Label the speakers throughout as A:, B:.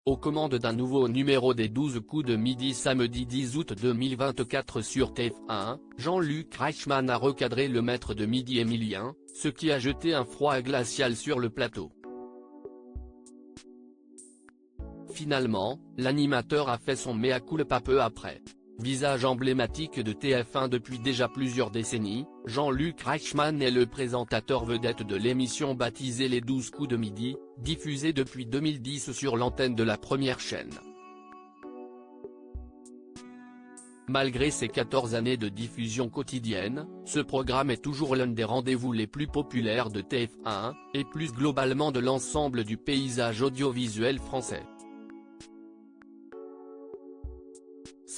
A: aux commandes d'un nouveau numéro des 12 coups de midi samedi 10 août 2024 sur TF1, Jean-Luc Reichmann a recadré le maître de midi Emilien, ce qui a jeté un froid glacial sur le plateau. Finalement, l'animateur a fait son mea culpa peu après. Visage emblématique de TF1 depuis déjà plusieurs décennies, Jean-Luc Reichmann est le présentateur vedette de l'émission baptisée Les 12 coups de midi, diffusée depuis 2010 sur l'antenne de la première chaîne. Malgré ses 14 années de diffusion quotidienne, ce programme est toujours l'un des rendez-vous les plus populaires de TF1, et plus globalement de l'ensemble du paysage audiovisuel français.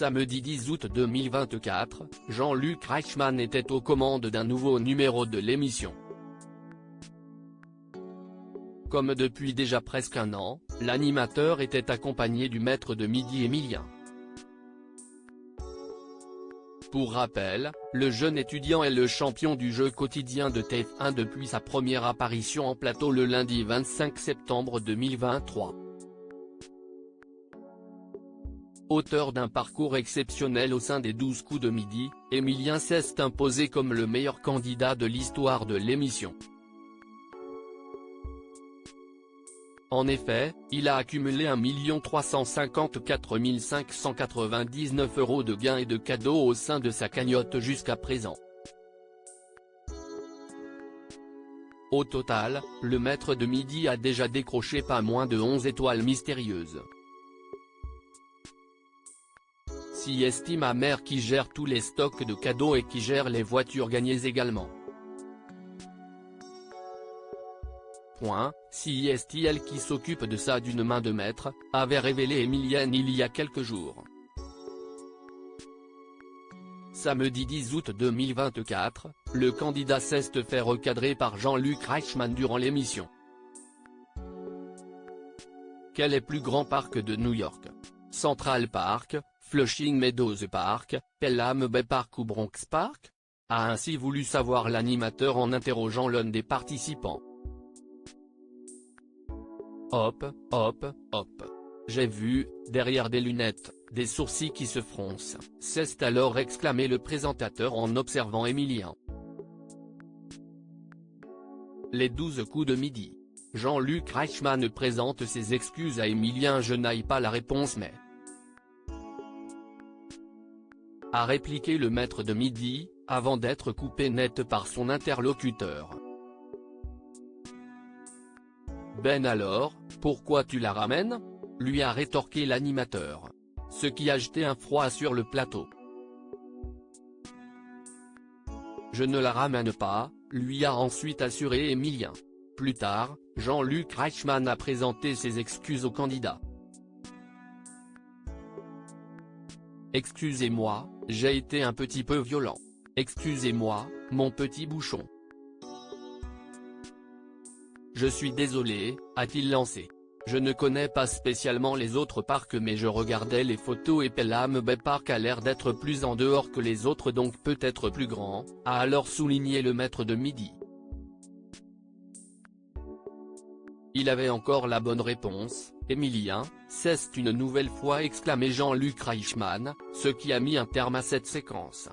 A: Samedi 10 août 2024, Jean-Luc Reichmann était aux commandes d'un nouveau numéro de l'émission. Comme depuis déjà presque un an, l'animateur était accompagné du maître de midi Emilien. Pour rappel, le jeune étudiant est le champion du jeu quotidien de TF1 depuis sa première apparition en plateau le lundi 25 septembre 2023. Auteur d'un parcours exceptionnel au sein des 12 coups de midi, Emilien s'est imposé comme le meilleur candidat de l'histoire de l'émission. En effet, il a accumulé 1 354 599 € de gains et de cadeaux au sein de sa cagnotte jusqu'à présent. Au total, le maître de midi a déjà décroché pas moins de 11 étoiles mystérieuses. S'y estime ma mère qui gère tous les stocks de cadeaux et qui gère les voitures gagnées également. Si est-il qui s'occupe de ça d'une main de maître, avait révélé Emilien il y a quelques jours. Samedi 10 août 2024, le candidat s'est fait recadrer par Jean-Luc Reichmann durant l'émission. Quel est plus grand parc de New York? Central Park, Flushing Meadows Park, Pelham Bay Park ou Bronx Park? A ainsi voulu savoir l'animateur en interrogeant l'un des participants. Hop, hop, hop. J'ai vu, derrière des lunettes, des sourcils qui se froncent, s'est alors exclamé le présentateur en observant Emilien. Les 12 coups de midi. Jean-Luc Reichmann présente ses excuses à Emilien. Je n'aille pas la réponse mais. A répliqué le maître de midi, avant d'être coupé net par son interlocuteur. Ben alors, pourquoi tu la ramènes? Lui a rétorqué l'animateur. Ce qui a jeté un froid sur le plateau. Je ne la ramène pas, lui a ensuite assuré Emilien. Plus tard, Jean-Luc Reichmann a présenté ses excuses au candidat. Excusez-moi, j'ai été un petit peu violent. Excusez-moi, mon petit bouchon. Je suis désolé, a-t-il lancé. Je ne connais pas spécialement les autres parcs mais je regardais les photos et Pelham Bay Park a l'air d'être plus en dehors que les autres donc peut-être plus grand, a alors souligné le maître de midi. Il avait encore la bonne réponse, Emilien, c'est une nouvelle fois exclamé Jean-Luc Reichmann, ce qui a mis un terme à cette séquence.